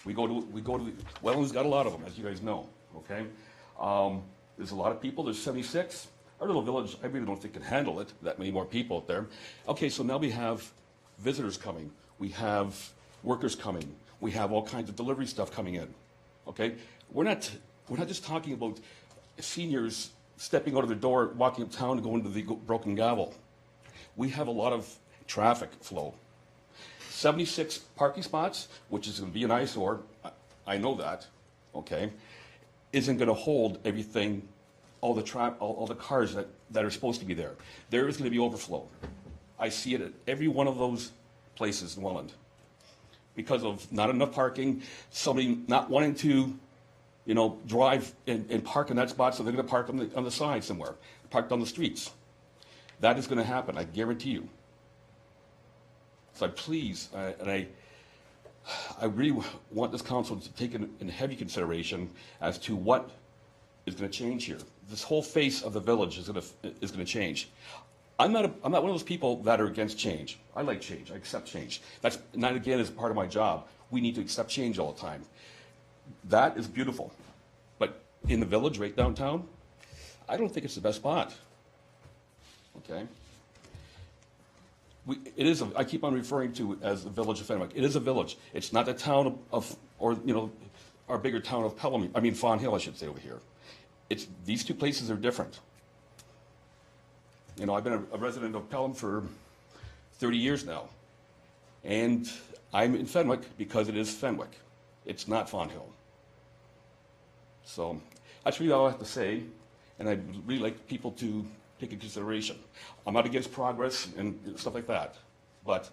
We go to Welland's got a lot of them, as you guys know, okay? There's a lot of people, there's 76. Our little village, I really don't think can handle it, that many more people out there. Okay, so now we have visitors coming, we have workers coming, we have all kinds of delivery stuff coming in, okay? We're not just talking about seniors stepping out of their door, walking uptown and going to the Broken Gavel. We have a lot of traffic flow. 76 parking spots, which is going to be an eyesore, I know that, okay, isn't going to hold everything, all the cars that are supposed to be there. There is going to be overflow. I see it at every one of those places in Welland. Because of not enough parking, somebody not wanting to, you know, drive and park in that spot, so they're going to park on the side somewhere, parked on the streets. That is going to happen, I guarantee you. So please, I really want this council to take in heavy consideration as to what is going to change here. This whole face of the village is going to change. I'm not one of those people that are against change. I like change. I accept change. That's not, again, is part of my job. We need to accept change all the time. That is beautiful. But in the village, right downtown, I don't think it's the best spot. Okay? It is, I keep on referring to it as the village of Fenwick. It is a village. It's not the town of, or, you know, our bigger town of Pelham, I mean, Fawn Hill, I should say, over here. These two places are different. You know, I've been a resident of Pelham for 30 years now. And I'm in Fenwick because it is Fenwick. It's not Fawn Hill. So that's really all I have to say, and I'd really like people to take into consideration. I'm not against progress and stuff like that, but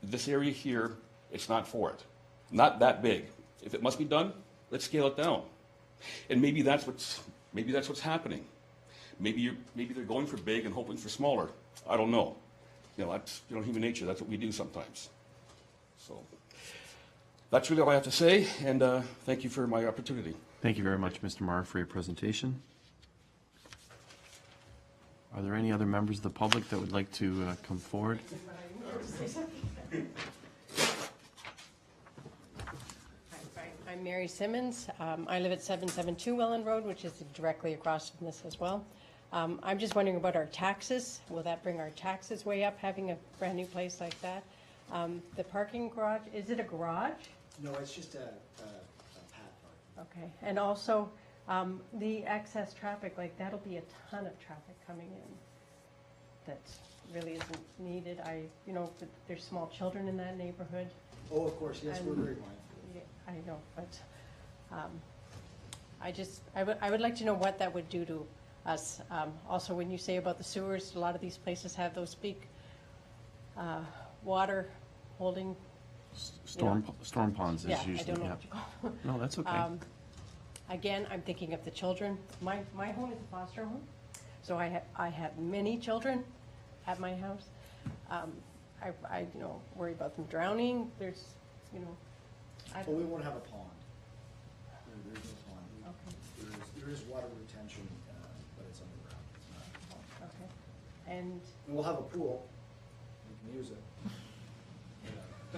this area here, it's not for it. Not that big. If it must be done, let's scale it down. And maybe that's what's happening. Maybe they're going for big and hoping for smaller. I don't know. You know, that's, you know, human nature. That's what we do sometimes. So that's really all I have to say, and thank you for my opportunity. Thank you very much, Mr. Maher, for your presentation. Are there any other members of the public that would like to come forward? I'm Mary Simmons. I live at 772 Welland Road, which is directly across from this as well. I'm just wondering about our taxes. Will that bring our taxes way up, having a brand-new place like that? The parking garage, is it a garage? No, it's just a pad park. Okay, and also, the excess traffic, like, that'll be a ton of traffic coming in that really isn't needed. You know, there's small children in that neighborhood. Oh, of course, yes, we're And- very mindful. Yeah, I know, but I would like to know what that would do to us. Also, when you say about the sewers, a lot of these places have those big water holding. Storm ponds is Yeah, I usually, don't know yeah. what you call them. No, that's okay. Again, I'm thinking of the children. My home is a foster home, so I have many children at my house. I you know, worry about them drowning. There's, you know, Well, we won't have a pond. There's no pond. Okay. There is water retention, but it's underground. It's not a pond. Okay, and And we'll have a pool. We can use it.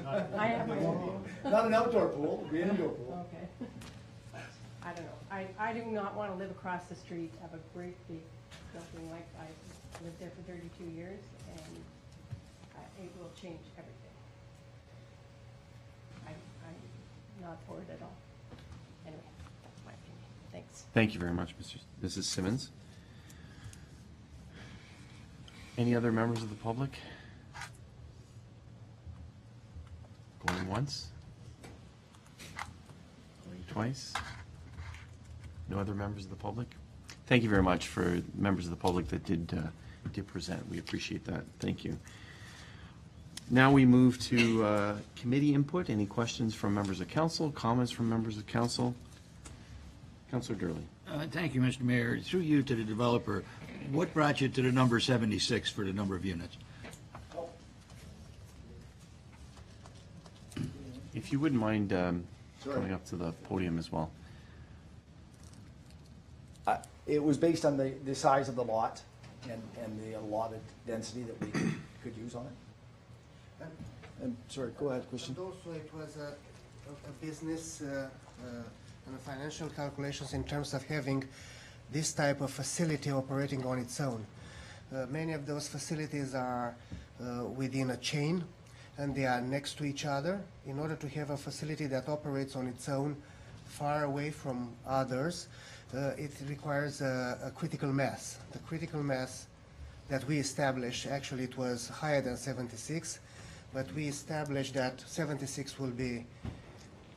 I have my own pool. Not an outdoor pool, it'll be an indoor pool. Okay. I don't know. I do not want to live across the street, have a great big building like I lived there for 32 years, and it will change everything. I'm not for it at all. Anyway, that's my opinion. Thanks. Thank you very much, Mrs. Simmons. Any other members of the public? Going once? Going twice? No other members of the public? Thank you very much for members of the public that did present. We appreciate that. Thank you. Now we move to committee input. Any questions from members of council? Comments from members of council? Councilor Durley. Thank you, Mr. Mayor. Through you to the developer, what brought you to the number 76 for the number of units? If you wouldn't mind coming up to the podium as well. It was based on the size of the lot and the allotted density that we could use on it. And, sorry, go ahead, Christian. And also it was a business and a financial calculations in terms of having this type of facility operating on its own. Many of those facilities are within a chain and they are next to each other. In order to have a facility that operates on its own, far away from others, it requires a critical mass. The critical mass that we established, actually it was higher than 76, but we established that 76 will be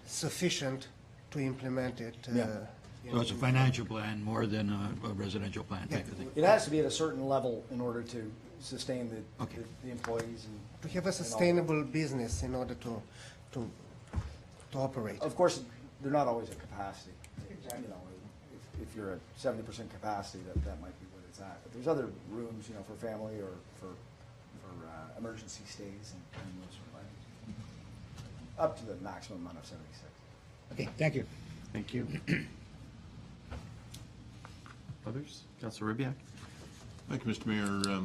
sufficient to implement it. So it's a financial plan more than a residential plan type of thing? It has to be at a certain level in order to sustain the employees and. To have a sustainable business in order to operate. Of course, they're not always at capacity. You know, if you're at 70% capacity, that might be what it's at. But there's other rooms, you know, for family or for emergency stays and those sort of items. Up to the maximum amount of 76. Okay, thank you. Thank you. Others? Councilor Ribbiak? Thank you, Mr. Mayor.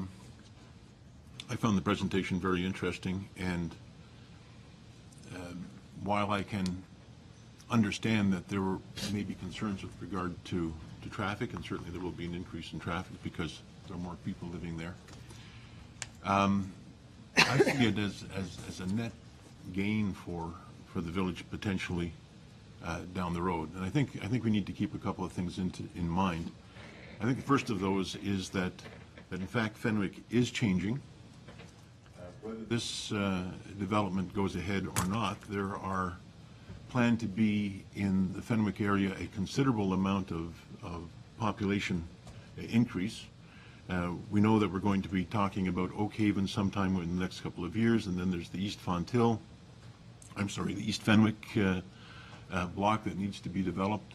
I found the presentation very interesting, and while I can understand that there may be concerns with regard to traffic, and certainly there will be an increase in traffic because there are more people living there, I see it as a net gain for the village potentially down the road. And I think we need to keep a couple of things in mind. I think the first of those is that in fact Fenwick is changing. Whether this development goes ahead or not, there are planned to be in the Fenwick area a considerable amount of population increase. We know that we're going to be talking about Oak Haven sometime in the next couple of years, and then there's the East Fenwick block that needs to be developed.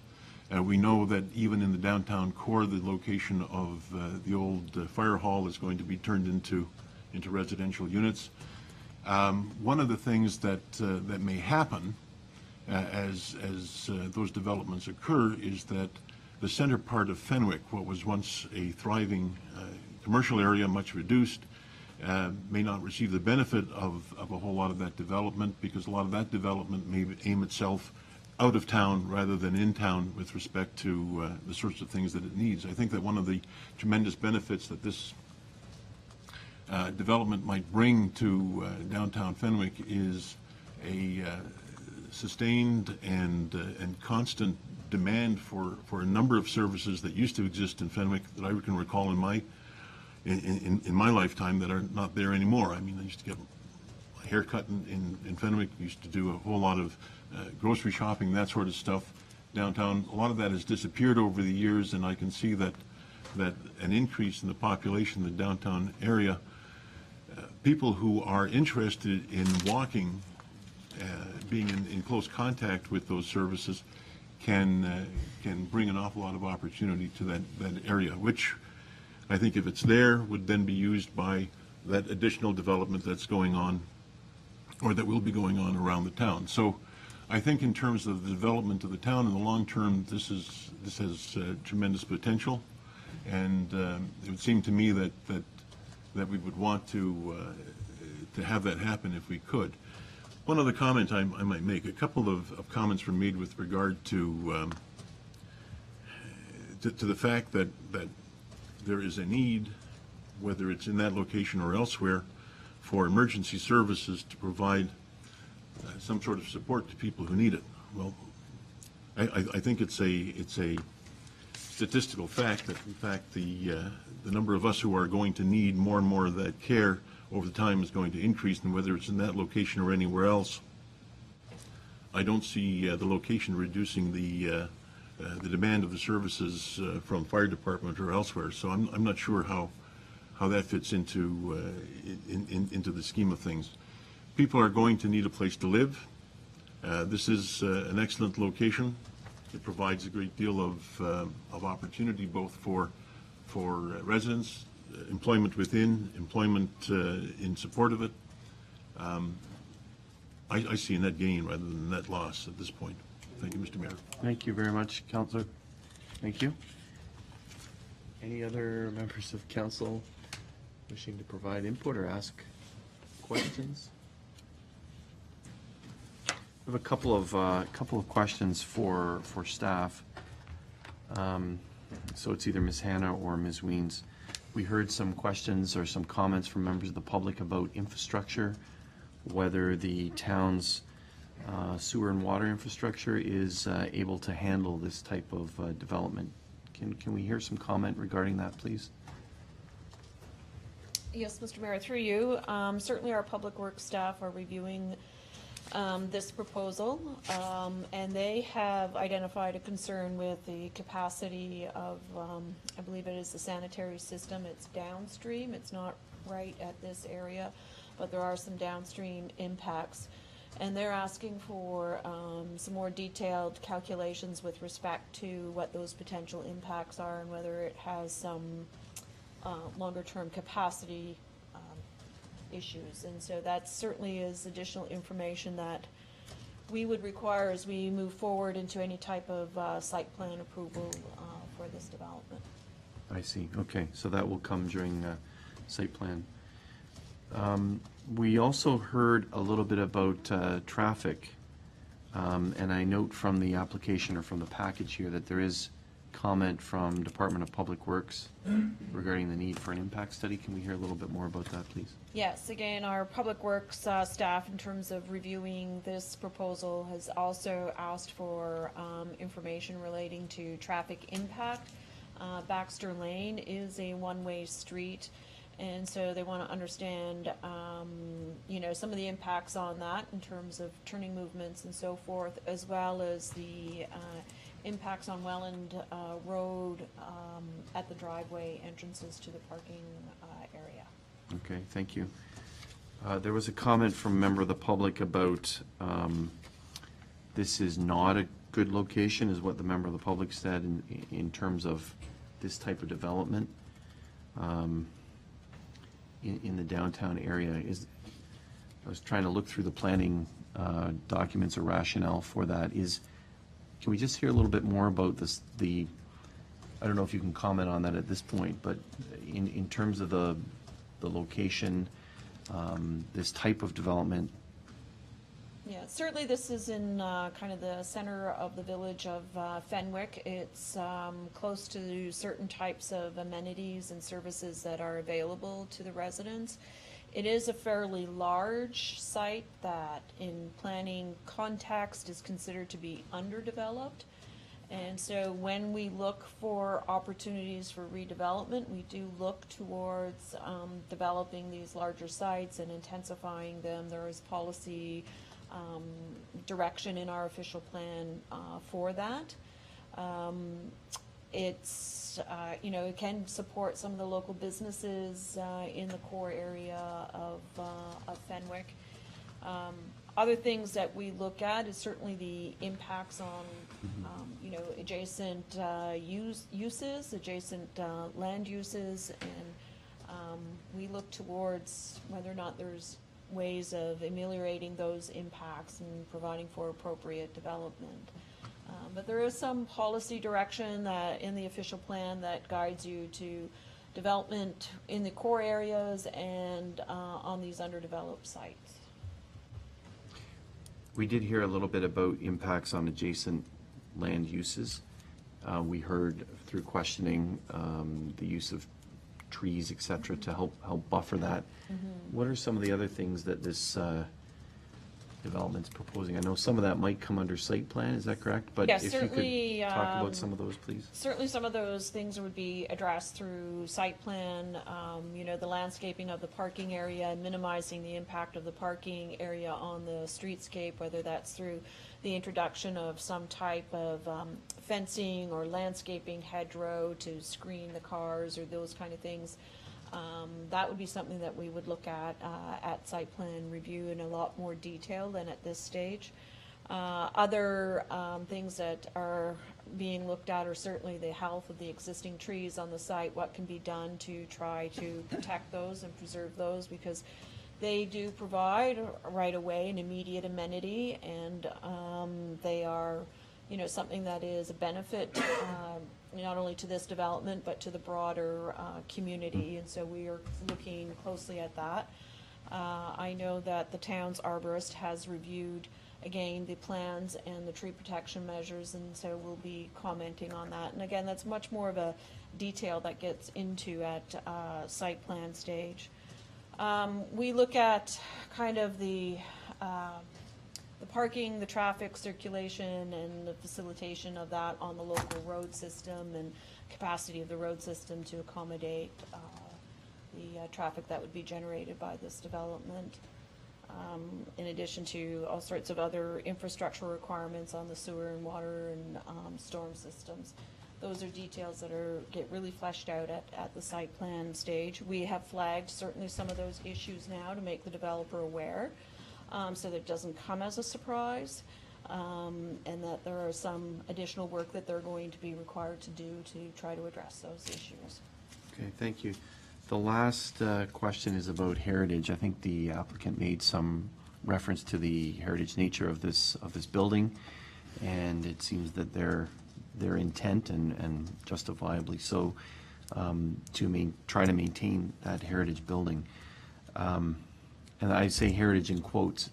We know that even in the downtown core, the location of the old fire hall is going to be turned into residential units. One of the things that may happen as those developments occur is that the center part of Fenwick, what was once a thriving commercial area, much reduced, may not receive the benefit of a whole lot of that development, because a lot of that development may aim itself out of town rather than in town with respect to the sorts of things that it needs. I think that one of the tremendous benefits that this development might bring to downtown Fenwick is a sustained and constant demand for a number of services that used to exist in Fenwick that I can recall in my lifetime that are not there anymore. I mean, I used to get a haircut in Fenwick, used to do a whole lot of grocery shopping, that sort of stuff downtown. A lot of that has disappeared over the years, and I can see that an increase in the population in the downtown area, people who are interested in walking, being in close contact with those services, can bring an awful lot of opportunity to that area, which I think if it's there would then be used by that additional development that's going on or that will be going on around the town. So I think in terms of the development of the town in the long term, this has tremendous potential, and it would seem to me that we would want to have that happen if we could. One other comment I might make. A couple of comments were made with regard to the fact that there is a need, whether it's in that location or elsewhere, for emergency services to provide some sort of support to people who need it. Well, I think it's a statistical fact that, in fact, the number of us who are going to need more and more of that care over the time is going to increase, and whether it's in that location or anywhere else, I don't see the location reducing the demand of the services from fire department or elsewhere. So I'm not sure how that fits into the scheme of things. People are going to need a place to live. This is an excellent location. It provides a great deal of opportunity both for residents, employment within, employment in support of it. I see a net gain rather than a net loss at this point. Thank you, Mr. Mayor. Thank you very much, Councillor. Thank you. Any other members of council wishing to provide input or ask questions? I have a couple of questions for staff. So it's either Ms. Hannah or Ms. Weens. We heard some questions or some comments from members of the public about infrastructure, whether the town's sewer and water infrastructure is able to handle this type of development. Can we hear some comment regarding that, please? Yes, Mr. Mayor, through you. Certainly our public works staff are reviewing this proposal, and they have identified a concern with the capacity of, I believe it is the sanitary system. It's downstream. It's not right at this area, but there are some downstream impacts. And they're asking for some more detailed calculations with respect to what those potential impacts are and whether it has some longer-term capacity issues. And so that certainly is additional information that we would require as we move forward into any type of site plan approval for this development. I see. Okay, so that will come during site plan. We also heard a little bit about traffic, and I note from the application or from the package here that there is comment from Department of Public Works regarding the need for an impact study. Can we hear a little bit more about that, please? Yes, again, our Public Works staff, in terms of reviewing this proposal, has also asked for information relating to traffic impact. Baxter Lane is a one-way street, and so they want to understand, some of the impacts on that in terms of turning movements and so forth, as well as the impacts on Welland Road at the driveway entrances to the parking area. Okay, thank you. There was a comment from a member of the public about this is not a good location, is what the member of the public said in terms of this type of development in the downtown area. I was trying to look through the planning documents or rationale for that. Can we just hear a little bit more about this? I don't know if you can comment on that at this point, but in terms of the location, this type of development. Yeah, certainly this is in kind of the center of the village of Fenwick. It's close to certain types of amenities and services that are available to the residents. It is a fairly large site that in planning context is considered to be underdeveloped. And so when we look for opportunities for redevelopment, we do look towards developing these larger sites and intensifying them. There is policy direction in our official plan for that. It can support some of the local businesses in the core area of Fenwick. Other things that we look at is certainly the impacts on, adjacent uses, adjacent land uses, and we look towards whether or not there's ways of ameliorating those impacts and providing for appropriate development. But there is some policy direction that in the official plan that guides you to development in the core areas and on these underdeveloped sites. We did hear a little bit about impacts on adjacent land uses. We heard through questioning the use of trees, et cetera, to help buffer that. What are some of the other things that this development's proposing? I know some of that might come under site plan, is that correct? But Yes, if certainly, you could talk about some of those, please. Certainly some of those things would be addressed through site plan, the landscaping of the parking area and minimizing the impact of the parking area on the streetscape, whether that's through the introduction of some type of fencing or landscaping hedgerow to screen the cars or those kind of things. That would be something that we would look at site plan review in a lot more detail than at this stage. Other things that are being looked at are certainly the health of the existing trees on the site, what can be done to try to protect those and preserve those, because they do provide right away an immediate amenity, and they are something that is a benefit not only to this development but to the broader community, and so we are looking closely at that. I know that the town's arborist has reviewed again the plans and the tree protection measures, and so we'll be commenting on that. And again, that's much more of a detail that gets into at site plan stage. We look at kind of the parking, the traffic circulation, and the facilitation of that on the local road system and capacity of the road system to accommodate the traffic that would be generated by this development. In addition to all sorts of other infrastructure requirements on the sewer and water and storm systems. Those are details that get really fleshed out at the site plan stage. We have flagged certainly some of those issues now to make the developer aware, so that it doesn't come as a surprise, and that there are some additional work that they're going to be required to do to try to address those issues. Okay, thank you. The last question is about heritage. I think the applicant made some reference to the heritage nature of this building, and it seems that their intent, and justifiably so, to try to maintain that heritage building. And I say heritage in quotes.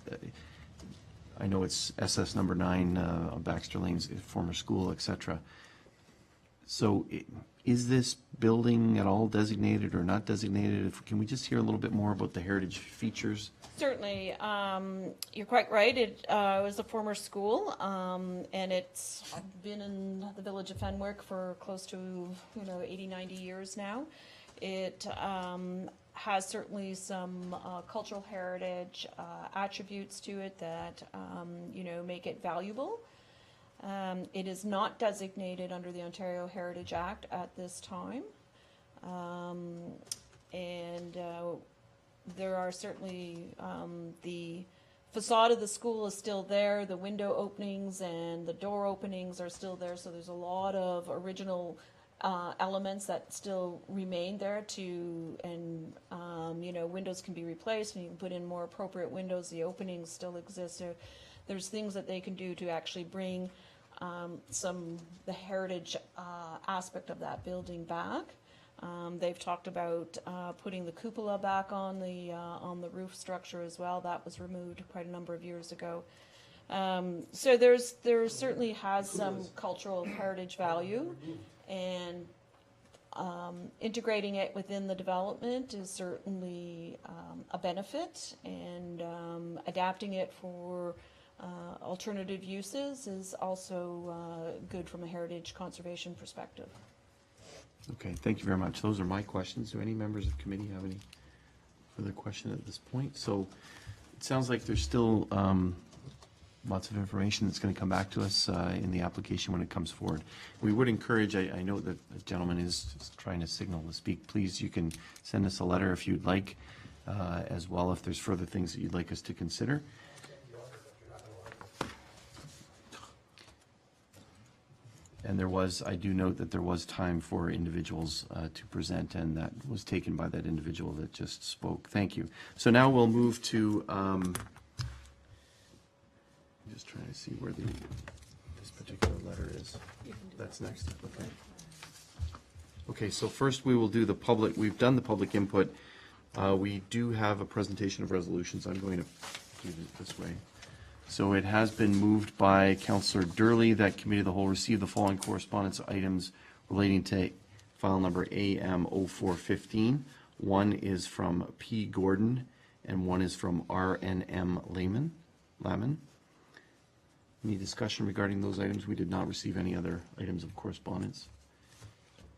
I know it's SS number 9, Baxter Lane's former school, etc. So is this building at all designated or not designated? Can we just hear a little bit more about the heritage features? Certainly. You're quite right. It was a former school, and it's been in the village of Fenwick for close to 80, 90 years now. It has certainly some cultural heritage attributes to it that make it valuable. It is not designated under the Ontario Heritage Act at this time, and there are certainly the facade of the school is still there, the window openings and the door openings are still there, so there's a lot of original elements that still remain there and windows can be replaced and you can put in more appropriate windows. The openings still exist. There's things that they can do to actually bring the heritage aspect of that building back. They've talked about putting the cupola back on the roof structure as well. That was removed quite a number of years ago. So there certainly has some cultural heritage value, and integrating it within the development is certainly a benefit, and adapting it for alternative uses is also good from a heritage conservation perspective. Okay, thank you very much. Those are my questions. Do any members of committee have any further question at this point? So it sounds like there's still lots of information that's going to come back to us in the application when it comes forward. We would encourage, I know that the gentleman is trying to signal to speak. Please, you can send us a letter if you'd like, as well if there's further things that you'd like us to consider. And I do note that there was time for individuals to present, and that was taken by that individual that just spoke. Thank you. So now we'll move to, I'm just trying to see where this particular letter is. That's next, okay. Okay, so first we will do we've done the public input. We do have a presentation of resolutions. I'm going to do it this way. So it has been moved by Councillor Durley that Committee of the Whole receive the following correspondence items relating to file number AM0415. One is from P. Gordon and one is from RNM Layman. Any discussion regarding those items? We did not receive any other items of correspondence.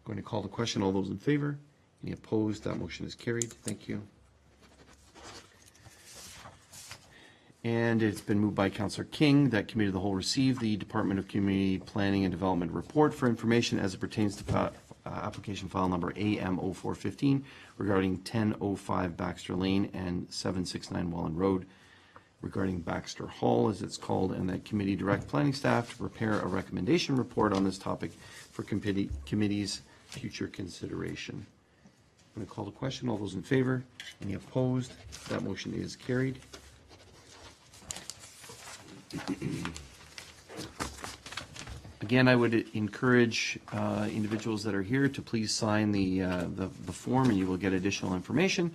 Going to call the question. All those in favor? Any opposed? That motion is carried. Thank you. And it's been moved by Councillor King that Committee of the Whole receive the Department of Community Planning and Development report for information as it pertains to application file number AM0415 regarding 1005 Baxter Lane and 769 Welland Road regarding Baxter Hall, as it's called, and that committee direct planning staff to prepare a recommendation report on this topic for committee's future consideration. I'm going to call the question. All those in favor? Any opposed? That motion is carried. Again, I would encourage individuals that are here to please sign the form, and you will get additional information.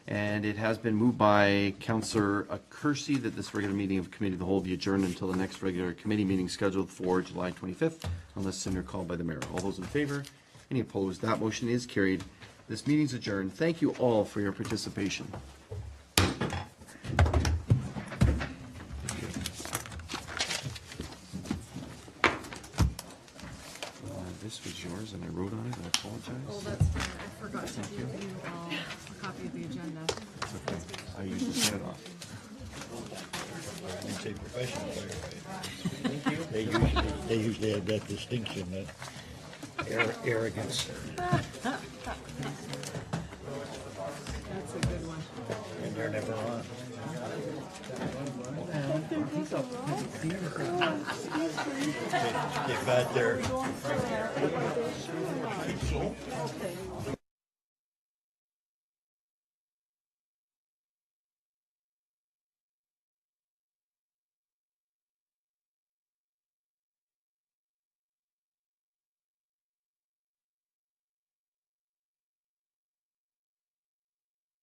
And it has been moved by Councillor Kersey that this regular meeting of Committee of the Whole be adjourned until the next regular committee meeting scheduled for July 25th, unless sooner called by the mayor. All those in favor? Any opposed? That motion is carried. This meeting's adjourned. Thank you all for your participation. This was yours, and I wrote on it. I apologize. Oh, that's fine. I forgot to give you a copy of the agenda. It's okay. I usually set it off. I'd say professional firefighter. They usually have that distinction, that arrogance. That's a good one. And they're never on. They got their